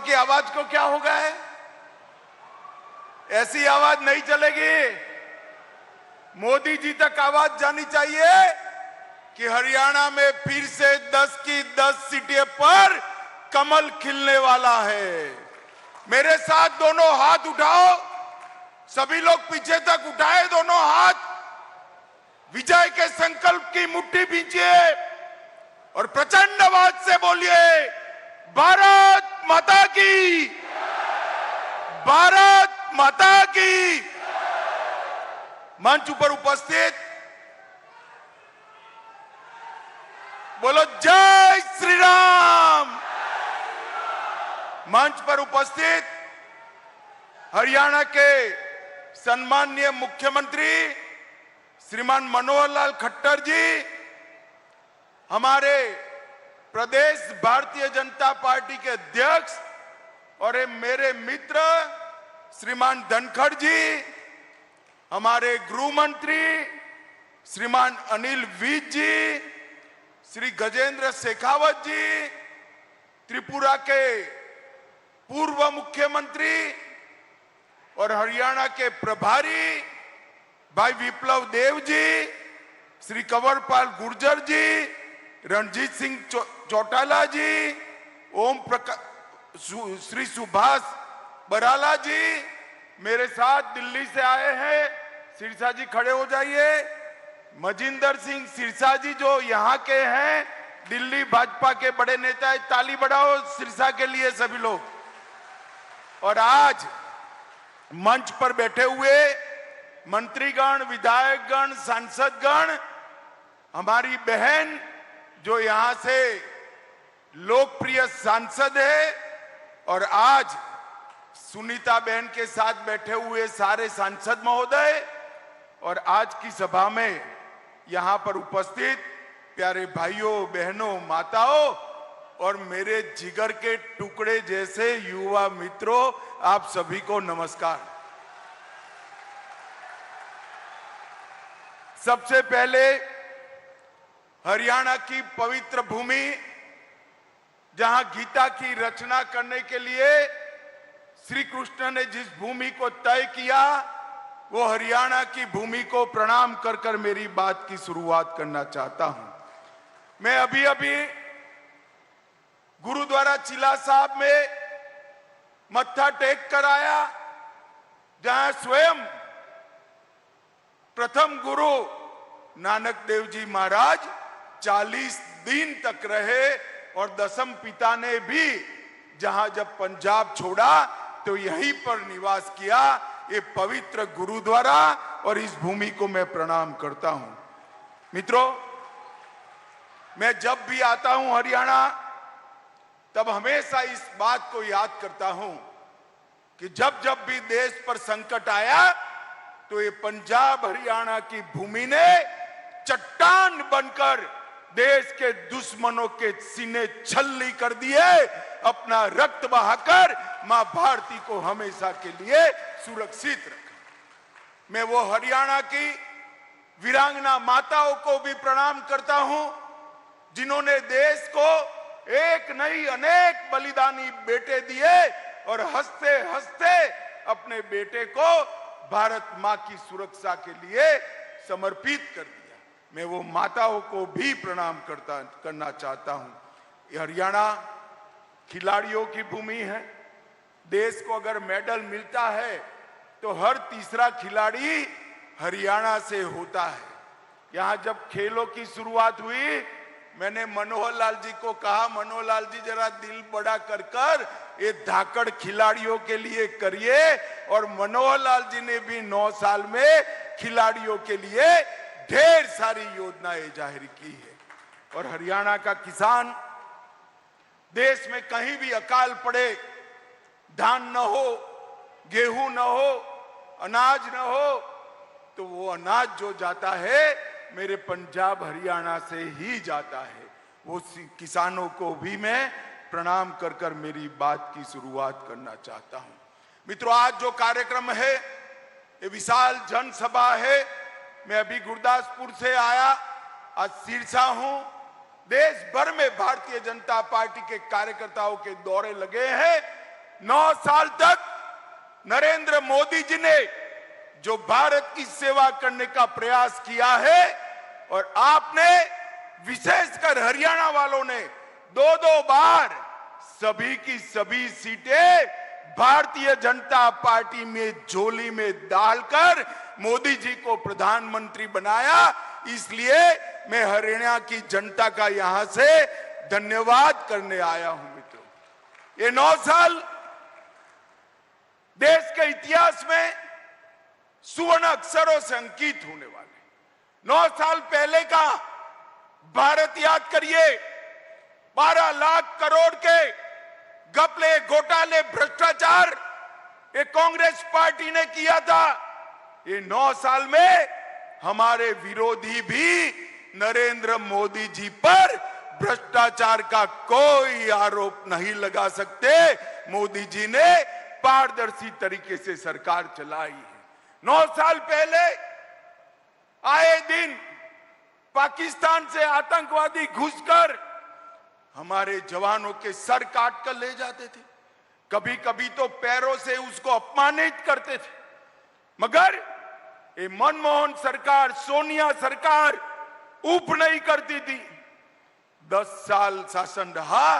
की आवाज को क्या हो गया है? ऐसी आवाज नहीं चलेगी। मोदी जी तक आवाज जानी चाहिए कि हरियाणा में फिर से 10 की 10 सीटें पर कमल खिलने वाला है। मेरे साथ दोनों हाथ उठाओ, सभी लोग पीछे तक उठाए दोनों हाथ, विजय के संकल्प की मुट्ठी भींचिए और प्रचंड आवाज से बोलिए, भारत माता की, भारत माता की। मंच पर उपस्थित बोलो जय श्री राम। मंच पर उपस्थित हरियाणा के सम्माननीय मुख्यमंत्री श्रीमान मनोहर लाल खट्टर जी, हमारे प्रदेश भारतीय जनता पार्टी के अध्यक्ष और मेरे मित्र श्रीमान धनखड़ जी, हमारे गृह मंत्री श्रीमान अनिल विज जी, श्री गजेंद्र शेखावत जी, त्रिपुरा के पूर्व मुख्यमंत्री और हरियाणा के प्रभारी भाई विप्लव देव जी, श्री कंवरपाल गुर्जर जी, रणजीत सिंह चौटाला जी, ओम प्रकाश, श्री सुभाष बराला जी, मेरे साथ दिल्ली से आए हैं, सिरसा जी खड़े हो जाइए, मजिंदर सिंह सिरसा जी जो यहाँ के हैं, दिल्ली भाजपा के बड़े नेता है, ताली बढ़ाओ सिरसा के लिए सभी लोग। और आज मंच पर बैठे हुए मंत्रीगण, विधायकगण, सांसदगण, हमारी बहन जो यहां से लोकप्रिय सांसद है, और आज सुनीता बहन के साथ बैठे हुए सारे सांसद महोदय, और आज की सभा में यहां पर उपस्थित प्यारे भाइयों बहनों माताओं और मेरे जिगर के टुकड़े जैसे युवा मित्रों, आप सभी को नमस्कार। सबसे पहले हरियाणा की पवित्र भूमि, जहां गीता की रचना करने के लिए श्री कृष्ण ने जिस भूमि को तय किया, वो हरियाणा की भूमि को प्रणाम कर कर मेरी बात की शुरुआत करना चाहता हूं। मैं अभी अभी गुरुद्वारा चिला साहब में मत्था टेक कर आया, जहां स्वयं प्रथम गुरु नानक देव जी महाराज 40 दिन तक रहे, और दसम पिता ने भी जहां जब पंजाब छोड़ा तो यहीं पर निवास किया। ये पवित्र गुरुद्वारा और इस भूमि को मैं प्रणाम करता हूं। मित्रों, मैं जब भी आता हूं हरियाणा, तब हमेशा इस बात को याद करता हूं कि जब जब भी देश पर संकट आया, तो ये पंजाब हरियाणा की भूमि ने चट्टान बनकर देश के दुश्मनों के सीने छल्ली कर दिए, अपना रक्त बहाकर मां भारती को हमेशा के लिए सुरक्षित रखा। मैं वो हरियाणा की वीरांगना माताओं को भी प्रणाम करता हूं, जिन्होंने देश को एक नहीं अनेक बलिदानी बेटे दिए और हंसते हंसते अपने बेटे को भारत मां की सुरक्षा के लिए समर्पित कर दिया। मैं वो माताओं को भी प्रणाम करना चाहता हूं। हरियाणा खिलाड़ियों की भूमि है। देश को अगर मेडल मिलता है तो हर तीसरा खिलाड़ी हरियाणा से होता है। यहां जब खेलों की शुरुआत हुई, मैंने मनोहर लाल जी को कहा, मनोहर लाल जी जरा दिल बड़ा कर कर ये धाकड़ खिलाड़ियों के लिए करिए, और मनोहर लाल जी ने भी 9 साल में खिलाड़ियों के लिए ढेर सारी योजनाएं जाहिर की है। और हरियाणा का किसान, देश में कहीं भी अकाल पड़े, धान न हो, गेहूं न हो, अनाज न हो, तो वो अनाज जो जाता है मेरे पंजाब हरियाणा से ही जाता है। वो किसानों को भी मैं प्रणाम कर कर मेरी बात की शुरुआत करना चाहता हूं। मित्रों, आज जो कार्यक्रम है ये विशाल जनसभा है। मैं अभी गुरदासपुर से आया, आज सिरसा हूं। देश भर में भारतीय जनता पार्टी के कार्यकर्ताओं के दौरे लगे हैं, 9 साल तक नरेंद्र मोदी जी ने जो भारत की सेवा करने का प्रयास किया है, और आपने विशेषकर हरियाणा वालों ने 2-2 बार सभी की सभी सीटें भारतीय जनता पार्टी में झोली में डालकर मोदी जी को प्रधानमंत्री बनाया। इसलिए मैं हरियाणा की जनता का यहां से धन्यवाद करने आया हूं। मित्रों, ये 9 साल देश के इतिहास में सुवर्ण अक्षरों से अंकित होने वाले। 9 साल पहले का भारत याद करिए। 12 लाख करोड़ के घपले, घोटाले, भ्रष्टाचार ये कांग्रेस पार्टी ने किया था। ये 9 साल में हमारे विरोधी भी नरेंद्र मोदी जी पर भ्रष्टाचार का कोई आरोप नहीं लगा सकते। मोदी जी ने पारदर्शी तरीके से सरकार चलाई है। 9 साल पहले आए दिन पाकिस्तान से आतंकवादी घुसकर हमारे जवानों के सर काट कर ले जाते थे। कभी कभी तो पैरों से उसको अपमानित करते थे। मगर ये मनमोहन सरकार, सोनिया सरकार ऊप नहीं करती थी। 10 साल शासन रहा।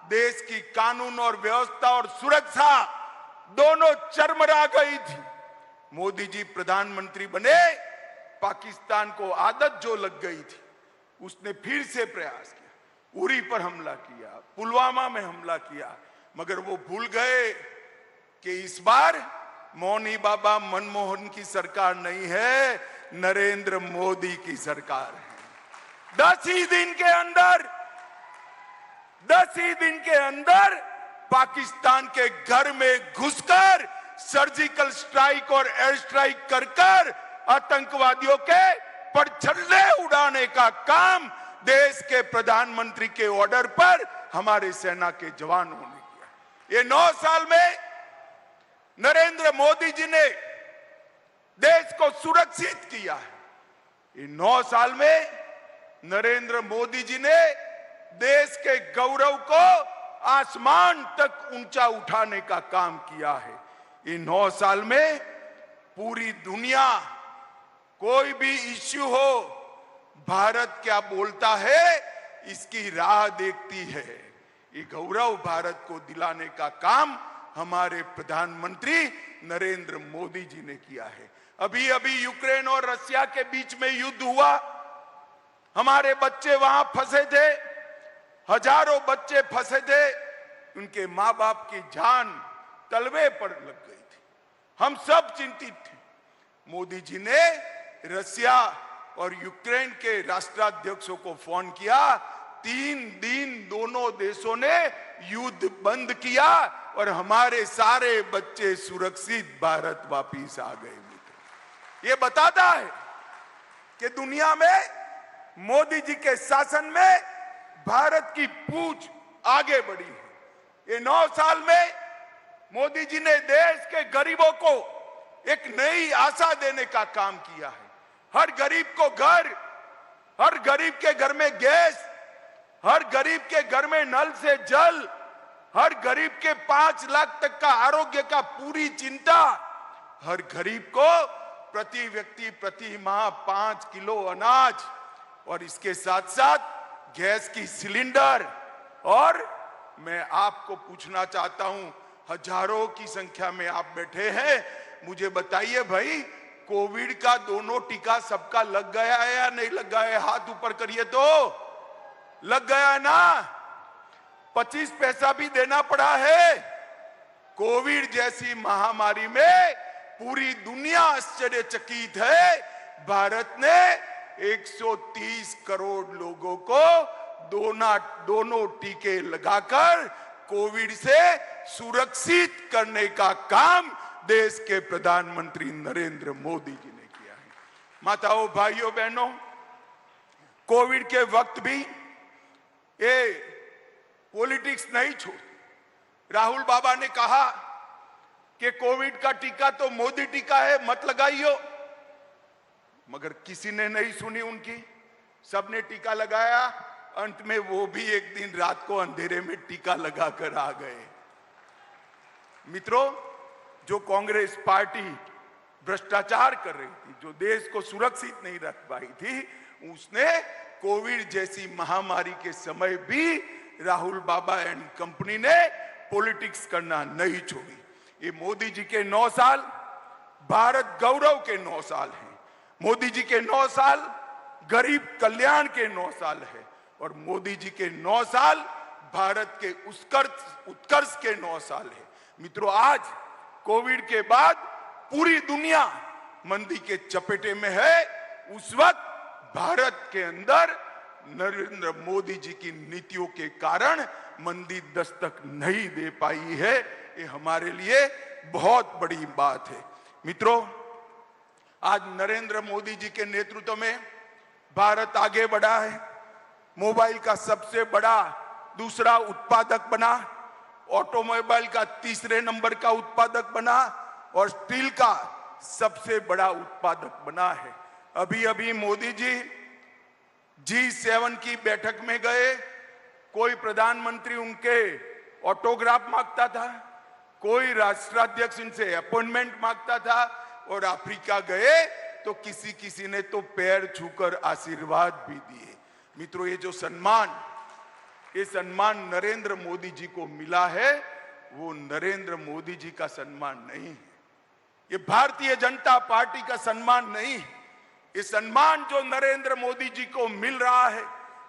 देश की कानून और व्यवस्था और सुरक्षा दोनों चरमरा गई थी। मोदी जी प्रधानमंत्री बने, पाकिस्तान को आदत जो लग गई थी, उसने फिर से प्रयास किया। उरी पर हमला किया, पुलवामा में हमला किया, मगर वो भूल गए कि इस बार मौनी बाबा मनमोहन की सरकार नहीं है, नरेंद्र मोदी की सरकार है। 10 ही दिन के अंदर पाकिस्तान के घर में घुसकर सर्जिकल स्ट्राइक और एयर स्ट्राइक कर आतंकवादियों के परछल्ले उड़ाने का काम देश के प्रधानमंत्री के ऑर्डर पर हमारे सेना के जवानों ने किया। ये 9 साल में नरेंद्र मोदी जी ने देश को सुरक्षित किया है। इन 9 साल में नरेंद्र मोदी जी ने देश के गौरव को आसमान तक ऊंचा उठाने का काम किया है। इन 9 साल में पूरी दुनिया, कोई भी इश्यू हो, भारत क्या बोलता है इसकी राह देखती है। ये गौरव भारत को दिलाने का काम हमारे प्रधानमंत्री नरेंद्र मोदी जी ने किया है। अभी अभी यूक्रेन और रशिया के बीच में युद्ध हुआ। हमारे बच्चे वहां फंसे थे, हजारों बच्चे फंसे थे। उनके मां बाप की जान तलवे पर लग गई थी। हम सब चिंतित थे। मोदी जी ने रशिया और यूक्रेन के राष्ट्राध्यक्षों को फोन किया। 3 दिन दोनों देशों ने युद्ध बंद किया और हमारे सारे बच्चे सुरक्षित भारत वापिस आ गए। ये बताता है कि दुनिया में मोदी जी के शासन में भारत की पूंछ आगे बढ़ी है। ये 9 साल में मोदी जी ने देश के गरीबों को एक नई आशा देने का काम किया है। हर गरीब को घर, हर गरीब के घर में गैस, हर गरीब के घर में नल से जल, हर गरीब के 5 लाख तक का आरोग्य का पूरी चिंता, हर गरीब को प्रति व्यक्ति प्रति माह 5 किलो अनाज, और इसके साथ साथ गैस की सिलेंडर। और मैं आपको पूछना चाहता हूं, हजारों की संख्या में आप बैठे हैं, मुझे बताइए भाई, कोविड का दोनों टीका सबका लग गया है या नहीं लग गया है? हाथ ऊपर करिए तो। लग गया है ना? 25 पैसा भी देना पड़ा है। कोविड जैसी महामारी में पूरी दुनिया आश्चर्यचकित है। भारत ने 130 करोड़ लोगों को दोनों टीके लगाकर कोविड से सुरक्षित करने का काम देश के प्रधानमंत्री नरेंद्र मोदी जी ने किया है। माताओं, भाइयों, बहनों, कोविड के वक्त भी ये पॉलिटिक्स नहीं छोड़। राहुल बाबा ने कहा कि कोविड का टीका तो मोदी टीका है, मत लगाइयो, मगर किसी ने नहीं सुनी उनकी। सबने टीका लगाया। अंत में वो भी एक दिन रात को अंधेरे में टीका लगाकर आ गए। मित्रों, जो कांग्रेस पार्टी भ्रष्टाचार कर रही थी, जो देश को सुरक्षित नहीं रख पाई थी, उसने कोविड जैसी महामारी के समय भी राहुल बाबा एंड कंपनी ने पॉलिटिक्स करना नहीं छोड़ी। ये मोदी जी के 9 साल भारत गौरव के 9 साल हैं। मोदी जी के 9 साल गरीब कल्याण के 9 साल है और मोदी जी के 9 साल भारत के उत्कर्ष के 9 साल है। मित्रों, आज कोविड के बाद पूरी दुनिया मंदी के चपेटे में है। उस वक्त भारत के अंदर नरेंद्र मोदी जी की नीतियों के कारण मंदी दस्तक नहीं दे पाई है। ये हमारे लिए बहुत बड़ी बात है। मित्रों, आज नरेंद्र मोदी जी के नेतृत्व में भारत आगे बढ़ा है। मोबाइल का सबसे बड़ा दूसरा उत्पादक बना, ऑटोमोबाइल का तीसरे नंबर का उत्पादक बना और स्टील का सबसे बड़ा उत्पादक बना है। अभी अभी मोदी जी G7 की बैठक में गए, कोई प्रधानमंत्री उनके ऑटोग्राफ मांगता था, कोई राष्ट्राध्यक्ष इनसे अपॉइंटमेंट मांगता था और अफ्रीका गए तो किसी ने तो पैर छूकर आशीर्वाद भी दिए। मित्रों, ये जो ये सम्मान नरेंद्र मोदी जी को मिला है, वो नरेंद्र मोदी जी का सम्मान नहीं है, ये भारतीय जनता पार्टी का सम्मान नहीं है। ये सम्मान जो नरेंद्र मोदी जी को मिल रहा है,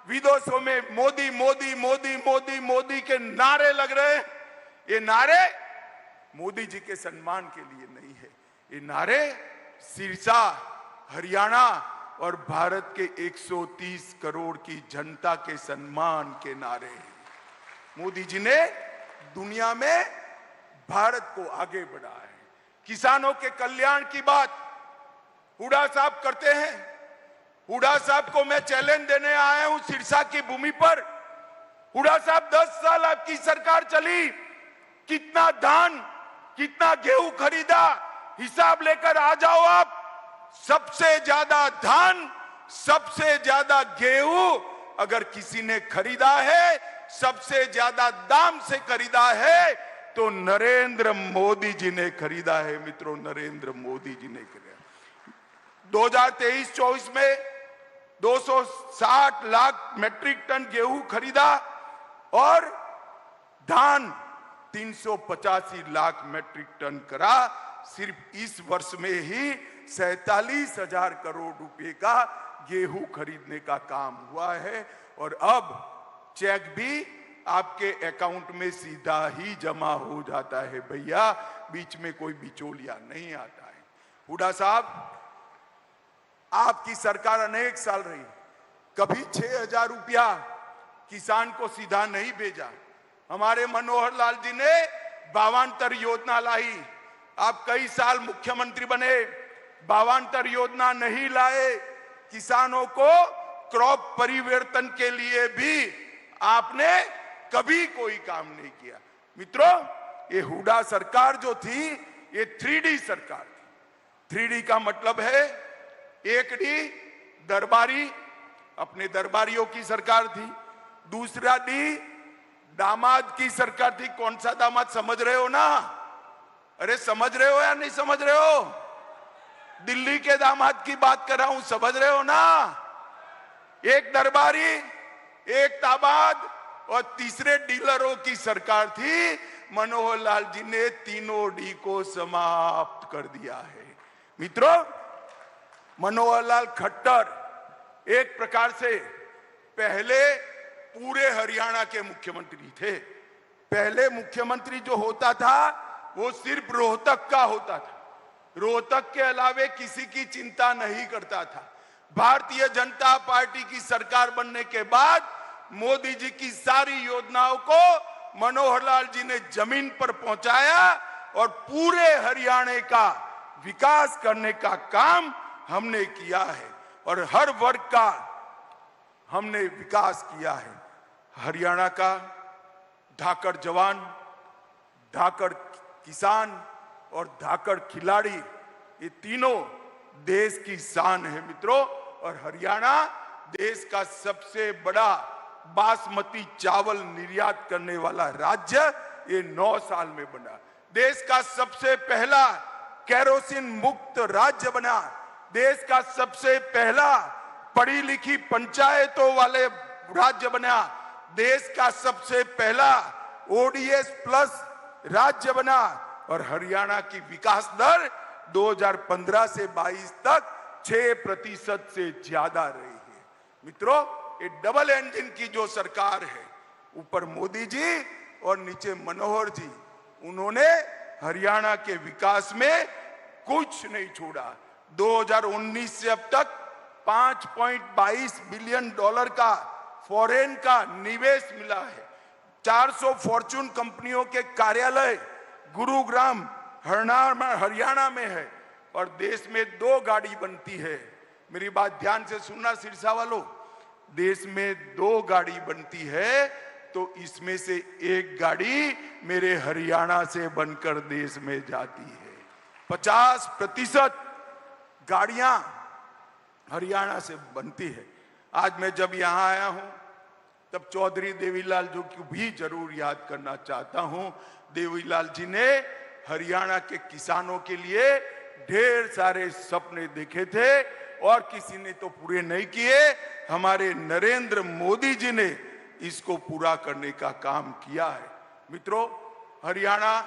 विदेशों में मोदी मोदी मोदी मोदी मोदी के नारे लग रहे हैं, ये नारे मोदी जी के सम्मान के लिए नहीं है, ये नारे सिरसा, हरियाणा और भारत के 130 करोड़ की जनता के सम्मान के नारे हैं। मोदी जी ने दुनिया में भारत को आगे बढ़ाया है। किसानों के कल्याण की बात हुड्डा साहब करते हैं। हुड्डा साहब को मैं चैलेंज देने आया हूं सिरसा की भूमि पर। हुड्डा साहब, 10 साल आपकी सरकार चली, कितना धान, कितना गेहूं खरीदा, हिसाब लेकर आ जाओ आप। सबसे ज्यादा धान, सबसे ज्यादा गेहूं अगर किसी ने खरीदा है, सबसे ज्यादा दाम से खरीदा है, तो नरेंद्र मोदी जी ने खरीदा है। मित्रों, नरेंद्र मोदी जी ने खरीदा। 2023-24 में 260 लाख मैट्रिक टन गेहूं खरीदा और धान 385 लाख मैट्रिक टन करा। सिर्फ इस वर्ष में ही 47,000 करोड़ रुपए का गेहूं खरीदने का काम हुआ है और अब चेक भी आपके अकाउंट में सीधा ही जमा हो जाता है भैया, बीच में कोई बिचौलिया नहीं आता है। हुड्डा साहब, आपकी सरकार अनेक साल रही, कभी 6,000 रुपया किसान को सीधा नहीं भेजा। हमारे मनोहर लाल जी ने 52 योजना लाई। आप कई साल मुख्यमंत्री बने, 52 योजना नहीं लाए। किसानों को क्रॉप परिवर्तन के लिए भी आपने कभी कोई काम नहीं किया। मित्रों, ये हुड्डा सरकार जो थी, ये 3D सरकार थी। 3D का मतलब है, 1D दरबारी, अपने दरबारियों की सरकार थी। दूसरा D दामाद की सरकार थी। कौन सा दामाद, समझ रहे हो ना? अरे समझ रहे हो या नहीं समझ रहे हो? दिल्ली के दामाद की बात कर रहा हूं, समझ रहे हो ना? एक दरबारी, एक दामाद और तीसरे डीलरों की सरकार थी। मनोहर लाल जी ने तीनों D को समाप्त कर दिया है। मित्रों, मनोहर लाल खट्टर एक प्रकार से पहले पूरे हरियाणा के मुख्यमंत्री थे। पहले मुख्यमंत्री जो होता था वो सिर्फ रोहतक का होता था, रोहतक के अलावे किसी की चिंता नहीं करता था। भारतीय जनता पार्टी की सरकार बनने के बाद मोदी जी की सारी योजनाओं को मनोहर लाल जी ने जमीन पर पहुंचाया और पूरे हरियाणा का विकास करने का काम हमने किया है और हर वर्ग का हमने विकास किया है। हरियाणा का धाकड़ जवान, धाकड़ किसान और धाकड़ खिलाड़ी, ये तीनों देश की शान है मित्रों। और हरियाणा देश का सबसे बड़ा बासमती चावल निर्यात करने वाला राज्य ये 9 साल में बना। देश का सबसे पहला केरोसिन मुक्त राज्य बना, देश का सबसे पहला पढ़ी लिखी पंचायतों वाले राज्य बना, देश का सबसे पहला ओडीएस प्लस राज्य बना और हरियाणा की विकास दर 2015 से 22 तक 6% से ज्यादा रही है। मित्रों, ये डबल इंजन की जो सरकार है, ऊपर मोदी जी और नीचे मनोहर जी, उन्होंने हरियाणा के विकास में कुछ नहीं छोड़ा। 2019 से अब तक 5.22 बिलियन डॉलर का फॉरेन का निवेश मिला है। 400 फॉर्च्यून कंपनियों के कार्यालय गुरुग्राम हरियाणा में है और देश में 2 गाड़ी बनती है। मेरी बात ध्यान से सुनना सिरसा वालों, देश में 2 गाड़ी बनती है तो इसमें से 1 गाड़ी मेरे हरियाणा से बनकर देश में जाती है। 50% गाड़ियां हरियाणा से बनती है। आज मैं जब यहां आया हूं तब चौधरी देवीलाल जी को भी जरूर याद करना चाहता हूं। देवीलाल जी ने हरियाणा के किसानों के लिए ढेर सारे सपने देखे थे और किसी ने तो पूरे नहीं किए। हमारे नरेंद्र मोदी जी ने इसको पूरा करने का काम किया है। मित्रों, हरियाणा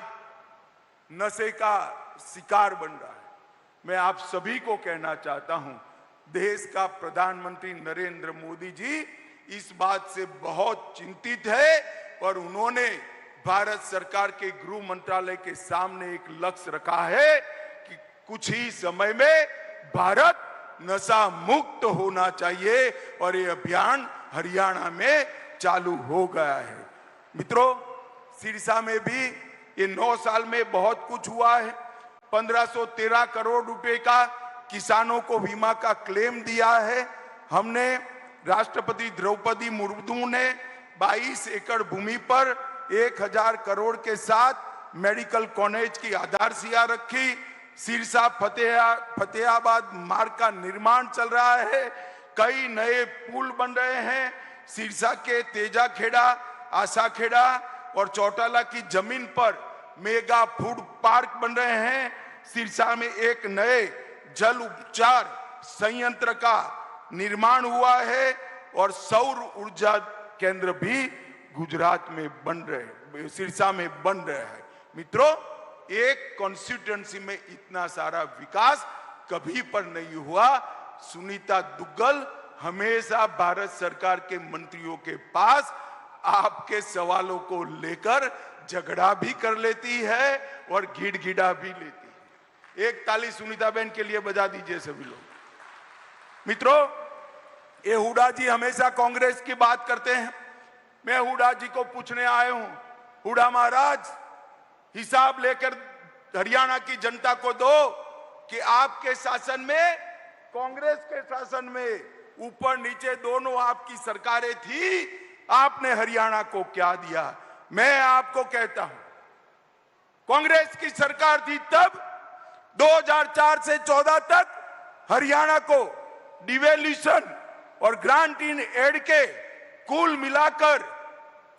नशे का शिकार बन रहा है। मैं आप सभी को कहना चाहता हूं, देश का प्रधानमंत्री नरेंद्र मोदी जी इस बात से बहुत चिंतित है और उन्होंने भारत सरकार के गृह मंत्रालय के सामने एक लक्ष्य रखा है कि कुछ ही समय में भारत नशा मुक्त होना चाहिए और ये अभियान हरियाणा में चालू हो गया है। मित्रों, सिरसा में भी ये 9 साल में बहुत कुछ हुआ है। 1513 करोड़ रुपए का किसानों को बीमा का क्लेम दिया है हमने। राष्ट्रपति द्रौपदी मुर्मू ने 22 एकड़ भूमि पर 1000 करोड़ के साथ मेडिकल कॉलेज की आधारशिला रखी। सिरसा फतेहाबाद मार्ग का निर्माण चल रहा है। कई नए पुल बन रहे हैं। सिरसा के तेजाखेड़ा, आशाखेड़ा और चौटाला की जमीन पर मेगा फूड पार्क बन रहे हैं। सिरसा में एक नए जल उपचार संयंत्र का निर्माण हुआ है और सौर ऊर्जा केंद्र भी गुजरात में बन रहे, सिरसा में बन रहे हैं। मित्रों, एक कॉन्स्टिट्यूएंसी में इतना सारा विकास कभी पर नहीं हुआ। सुनीता दुग्गल हमेशा भारत सरकार के मंत्रियों के पास आपके सवालों को लेकर झगड़ा भी कर लेती है और गिड़गिड़ा भी लेती है। एक ताली सुनीता बहन के लिए बजा दीजिए सभी लोग। मित्रों, ये हुडा जी हमेशा कांग्रेस की बात करते हैं। मैं हुडा जी को पूछने आया हूं, हुडा महाराज, हिसाब लेकर हरियाणा की जनता को दो कि आपके शासन में, कांग्रेस के शासन में, ऊपर नीचे दोनों आपकी सरकारें थी, आपने हरियाणा को क्या दिया। मैं आपको कहता हूं, कांग्रेस की सरकार थी तब 2004 से 14 तक हरियाणा को डिवेल्यूशन और ग्रांट इन एड के कुल मिलाकर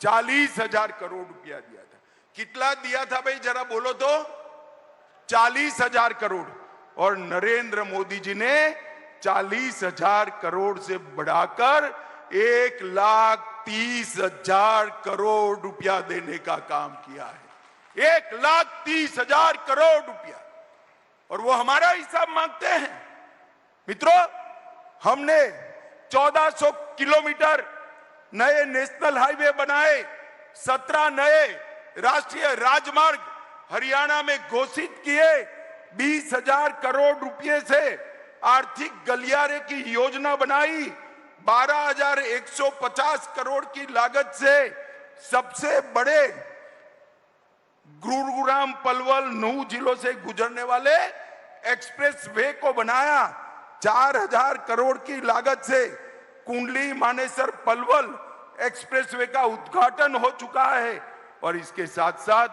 40,000 करोड़ रुपया दिया था। कितना दिया था भाई, जरा बोलो तो? 40,000 करोड़। और नरेंद्र मोदी जी ने 40,000 करोड़ से बढ़ाकर 1,30,000 करोड़ रुपया देने का काम किया है। 1,30,000 करोड़ रुपया, और वो हमारा हिसाब मांगते हैं। मित्रों, हमने 1400 किलोमीटर नए नेशनल हाईवे बनाए, 17 नए राष्ट्रीय राजमार्ग हरियाणा में घोषित किए, 20,000 करोड़ रुपए से आर्थिक गलियारे की योजना बनाई, 12,150 करोड़ की लागत से सबसे बड़े गुरुग्राम पलवल नूह जिलों से गुजरने वाले एक्सप्रेस वे को बनाया। 4,000 करोड़ की लागत से कुंडली मानेसर पलवल एक्सप्रेसवे का उद्घाटन हो चुका है और इसके साथ साथ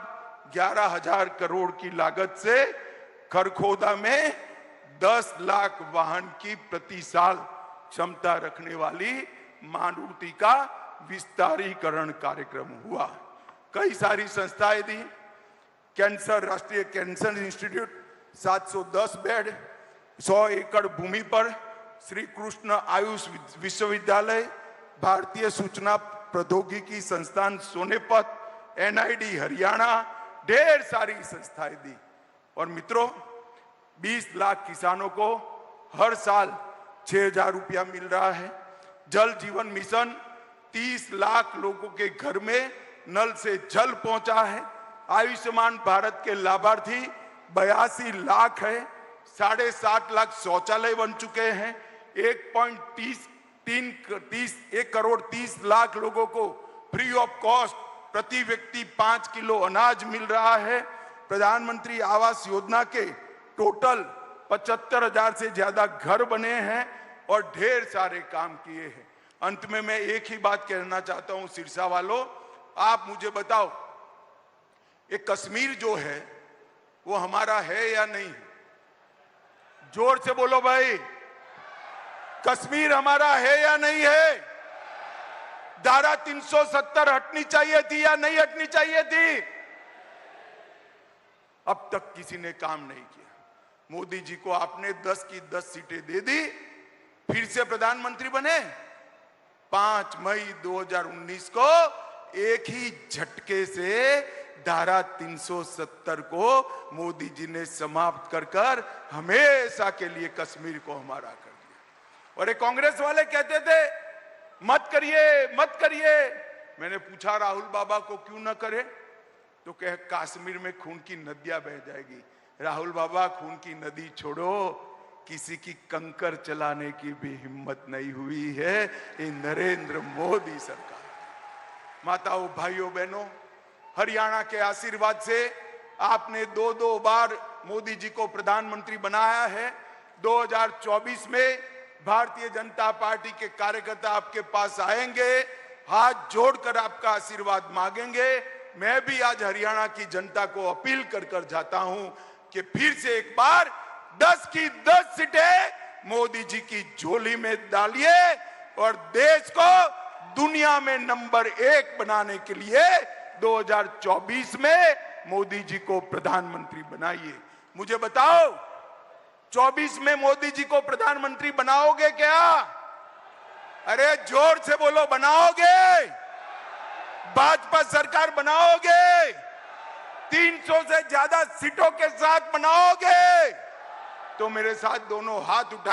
11,000 करोड़ की लागत से खरखोदा में 10 लाख वाहन की प्रति साल क्षमता रखने वाली मारुति का विस्तारीकरण कार्यक्रम हुआ। कई सारी संस्थाएं दी। कैंसर, राष्ट्रीय कैंसर इंस्टीट्यूट 710 बेड, 100 एकड़ भूमि पर श्री कृष्ण आयुष विश्वविद्यालय, भारतीय सूचना प्रौद्योगिकी संस्थान सोनेपत, NID हरियाणा, ढेर सारी संस्थाएं दी। और मित्रों, 20 लाख किसानों को हर साल 6,000 रुपया मिल रहा है। जल जीवन मिशन 30 लाख लोगों के घर में नल से जल पहुंचा है। आयुष्मान भारत के लाभार्थी 82 लाख है। 7.5 लाख शौचालय बन चुके हैं। 1 करोड़ 30 लाख लोगों को फ्री ऑफ कॉस्ट प्रति व्यक्ति 5 किलो अनाज मिल रहा है। प्रधानमंत्री आवास योजना के टोटल 75,000 से ज्यादा घर बने हैं और ढेर सारे काम किए हैं। अंत में मैं एक ही बात कहना चाहता हूं, सिरसा वालों, आप मुझे बताओ, ये कश्मीर जो है वो हमारा है या नहीं? जोर से बोलो भाई, कश्मीर हमारा है या नहीं है? धारा 370 हटनी चाहिए थी या नहीं हटनी चाहिए थी? अब तक किसी ने काम नहीं किया। मोदी जी को आपने 10 की 10 सीटें दे दी, फिर से प्रधानमंत्री बने। 5 मई 2019 को एक ही झटके से धारा 370 को मोदी जी ने समाप्त कर हमेशा के लिए कश्मीर को हमारा कर दिया। और ये कांग्रेस वाले कहते थे मत करिए मत करिए। मैंने पूछा राहुल बाबा को क्यों न करे, तो कहे कश्मीर में खून की नदियां बह जाएगी। राहुल बाबा, खून की नदी छोड़ो, किसी की कंकर चलाने की भी हिम्मत नहीं हुई है ये नरेंद्र मोदी सरकार। माताओं, भाइयों, बहनों, हरियाणा के आशीर्वाद से आपने 2 बार मोदी जी को प्रधानमंत्री बनाया है। 2024 में भारतीय जनता पार्टी के कार्यकर्ता आपके पास आएंगे, हाथ जोड़कर आपका आशीर्वाद मांगेंगे। मैं भी आज हरियाणा की जनता को अपील कर जाता हूं कि फिर से एक बार 10 की 10 सीटें मोदी जी की झोली में डालिए और देश को दुनिया में नंबर 1 बनाने के लिए 2024 में मोदी जी को प्रधानमंत्री बनाइए। मुझे बताओ, 24 में मोदी जी को प्रधानमंत्री बनाओगे क्या? अरे जोर से बोलो, बनाओगे? भाजपा सरकार बनाओगे? 300 से ज्यादा सीटों के साथ बनाओगे? तो मेरे साथ दोनों हाथ उठा